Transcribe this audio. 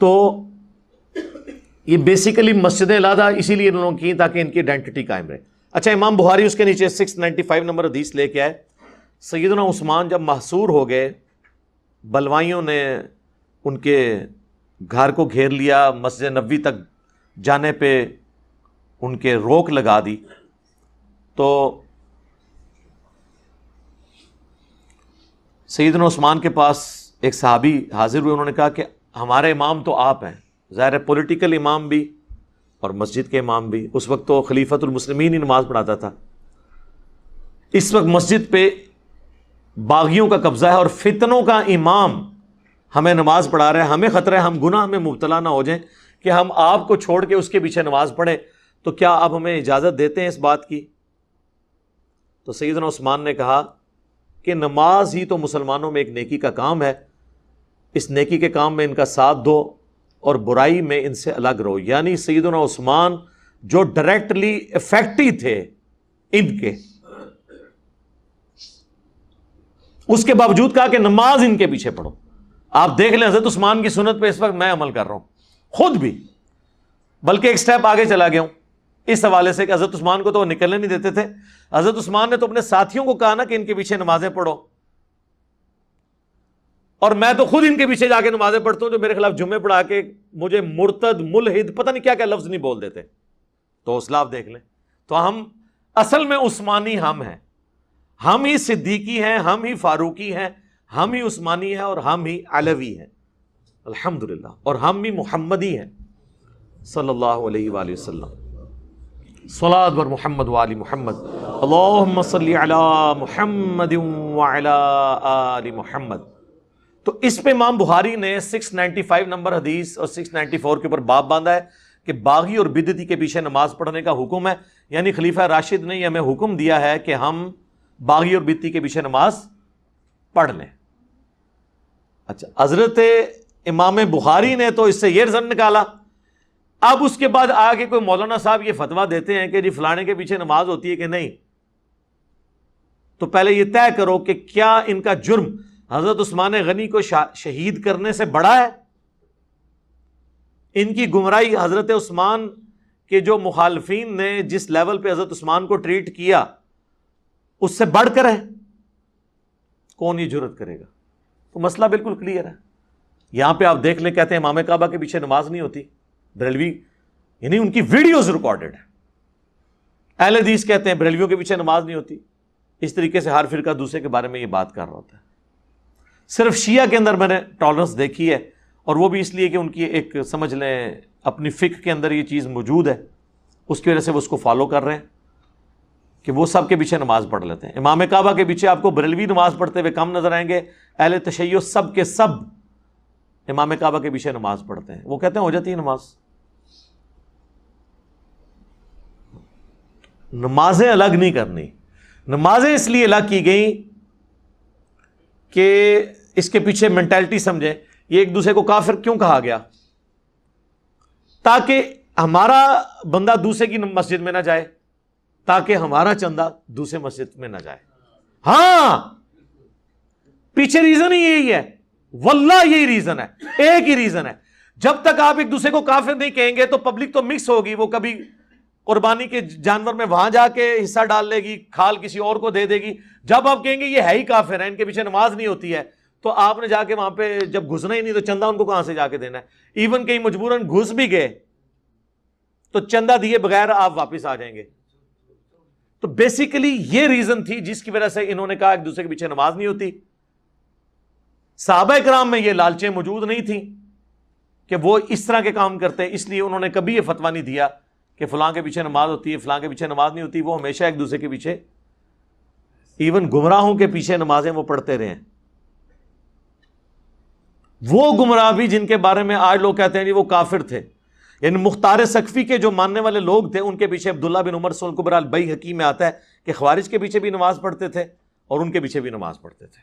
تو یہ بیسیکلی مسجد علادہ اسی لیے انہوں نے کی تاکہ ان کی آئیڈینٹی قائم رہے. اچھا، امام بخاری اس کے نیچے 695 نمبر حدیث لے کے آئے. سیدنا عثمان جب محصور ہو گئے، بلوائیوں نے ان کے گھر کو گھیر لیا، مسجد نبوی تک جانے پہ ان کے روک لگا دی، تو سیدنا عثمان کے پاس ایک صحابی حاضر ہوئے. انہوں نے کہا کہ ہمارے امام تو آپ ہیں، ظاہر ہے پولیٹیکل امام بھی اور مسجد کے امام بھی. اس وقت تو خلیفۃ المسلمین ہی نماز پڑھاتا تھا. اس وقت مسجد پہ باغیوں کا قبضہ ہے اور فتنوں کا امام ہمیں نماز پڑھا رہا ہے. ہمیں خطرہ ہے ہم گناہ میں مبتلا نہ ہو جائیں کہ ہم آپ کو چھوڑ کے اس کے پیچھے نماز پڑھیں. تو کیا آپ ہمیں اجازت دیتے ہیں اس بات کی؟ تو سیدنا عثمان نے کہا کہ نماز ہی تو مسلمانوں میں ایک نیکی کا کام ہے، اس نیکی کے کام میں ان کا ساتھ دو اور برائی میں ان سے الگ رہو. یعنی سیدنا عثمان جو ڈائریکٹلی افیکٹی تھے ان کے، اس کے باوجود کہا کہ نماز ان کے پیچھے پڑھو. آپ دیکھ لیں حضرت عثمان کی سنت پہ اس وقت میں عمل کر رہا ہوں خود بھی، بلکہ ایک سٹیپ آگے چلا گیا ہوں اس حوالے سے کہ حضرت عثمان کو تو وہ نکلنے نہیں دیتے تھے. حضرت عثمان نے تو اپنے ساتھیوں کو کہا نا کہ ان کے پیچھے نمازیں پڑھو، اور میں تو خود ان کے پیچھے جا کے نمازیں پڑھتا ہوں جو میرے خلاف جمعے پڑھا کے مجھے مرتد، ملحد، پتہ نہیں کیا کیا لفظ نہیں بول دیتے. تو حوصلہ آپ دیکھ لیں. تو ہم اصل میں عثمانی ہم ہیں، ہم ہی صدیقی ہیں، ہم ہی فاروقی ہیں، ہم ہی عثمانی ہیں اور ہم ہی علوی ہیں الحمدللہ، اور ہم بھی محمدی ہیں صلی اللہ علیہ وآلہ وسلم. صلاۃ بر محمد وآل محمد، اللہم صلی علی محمد وعلی آل محمد. تو اس پہ امام بخاری نے 695 نمبر حدیث اور 694 کے اوپر باب باندھا ہے کہ باغی اور بدعتی کے پیچھے نماز پڑھنے کا حکم ہے. یعنی خلیفہ راشد نے یہ ہمیں حکم دیا ہے کہ ہم باغی اور بدعتی کے پیچھے نماز پڑھ لیں. اچھا، حضرت امام بخاری نے تو اس سے یہ رزلٹ نکالا. اب اس کے بعد آگے کوئی مولانا صاحب یہ فتویٰ دیتے ہیں کہ جی فلانے کے پیچھے نماز ہوتی ہے کہ نہیں، تو پہلے یہ طے کرو کہ کیا ان کا جرم حضرت عثمان غنی کو شہید کرنے سے بڑا ہے؟ ان کی گمراہی حضرت عثمان کے جو مخالفین نے جس لیول پہ حضرت عثمان کو ٹریٹ کیا اس سے بڑھ کر ہے؟ کون یہ جرت کرے گا؟ تو مسئلہ بالکل کلیئر ہے. یہاں پہ آپ دیکھ لیں، کہتے ہیں امام کعبہ کے پیچھے نماز نہیں ہوتی. بریلوی یعنی ان کی ویڈیوز ریکارڈڈ ہے. اہل حدیث کہتے ہیں بریلویوں کے پیچھے نماز نہیں ہوتی. اس طریقے سے ہر فرقہ دوسرے کے بارے میں یہ بات کر رہا ہوتا ہے. صرف شیعہ کے اندر میں نے ٹالرنس دیکھی ہے، اور وہ بھی اس لیے کہ ان کی ایک سمجھ لیں اپنی فقہ کے اندر یہ چیز موجود ہے، اس کی وجہ سے وہ اس کو فالو کر رہے ہیں کہ وہ سب کے پیچھے نماز پڑھ لیتے ہیں. امام کعبہ کے پیچھے آپ کو بریلوی نماز پڑھتے ہوئے کم نظر آئیں گے. اہل تشیع سب کے سب امام کعبہ کے پیچھے نماز پڑھتے ہیں. وہ کہتے ہیں ہو جاتی ہے نماز. نمازیں الگ نہیں کرنی. نمازیں اس لیے الگ کی گئیں کہ اس کے پیچھے مینٹالٹی سمجھیں. یہ ایک دوسرے کو کافر کیوں کہا گیا؟ تاکہ ہمارا بندہ دوسرے کی مسجد میں نہ جائے، تاکہ ہمارا چندہ دوسرے مسجد میں نہ جائے. ہاں، پیچھے ریزن ہی یہی ہے، واللہ یہی ریزن ہے، ایک ہی ریزن ہے. جب تک آپ ایک دوسرے کو کافر نہیں کہیں گے تو پبلک تو مکس ہوگی. وہ کبھی قربانی کے جانور میں وہاں جا کے حصہ ڈال لے گی، کھال کسی اور کو دے دے گی. جب آپ کہیں گے یہ ہے ہی کافر ہے، ان کے پیچھے نماز نہیں ہوتی ہے، تو آپ نے جا کے وہاں پہ جب گھسنا ہی نہیں تو چندہ ان کو کہاں سے جا کے دینا ہے؟ ایون کہیں مجبوراً گھس بھی گئے تو چندہ دیے بغیر آپ واپس آ جائیں گے. تو بیسیکلی یہ ریزن تھی جس کی وجہ سے انہوں نے کہا ایک دوسرے کے پیچھے نماز نہیں ہوتی. صحابہ کرام میں یہ لالچیں موجود نہیں تھیں کہ وہ اس طرح کے کام کرتے، اس لیے انہوں نے کبھی یہ فتویٰ نہیں دیا کہ فلاں کے پیچھے نماز ہوتی ہے، فلاں کے پیچھے نماز نہیں ہوتی. وہ ہمیشہ ایک دوسرے کے پیچھے، ایون گمراہوں کے پیچھے نمازیں وہ پڑھتے رہے ہیں. وہ گمراہ بھی جن کے بارے میں آج لوگ کہتے ہیں جی وہ کافر تھے، یعنی مختار سقفی کے جو ماننے والے لوگ تھے ان کے پیچھے عبداللہ بن عمر سنن کبریٰ البیہقی میں آتا ہے کہ خوارج کے پیچھے بھی نماز پڑھتے تھے اور ان کے پیچھے بھی نماز پڑھتے تھے.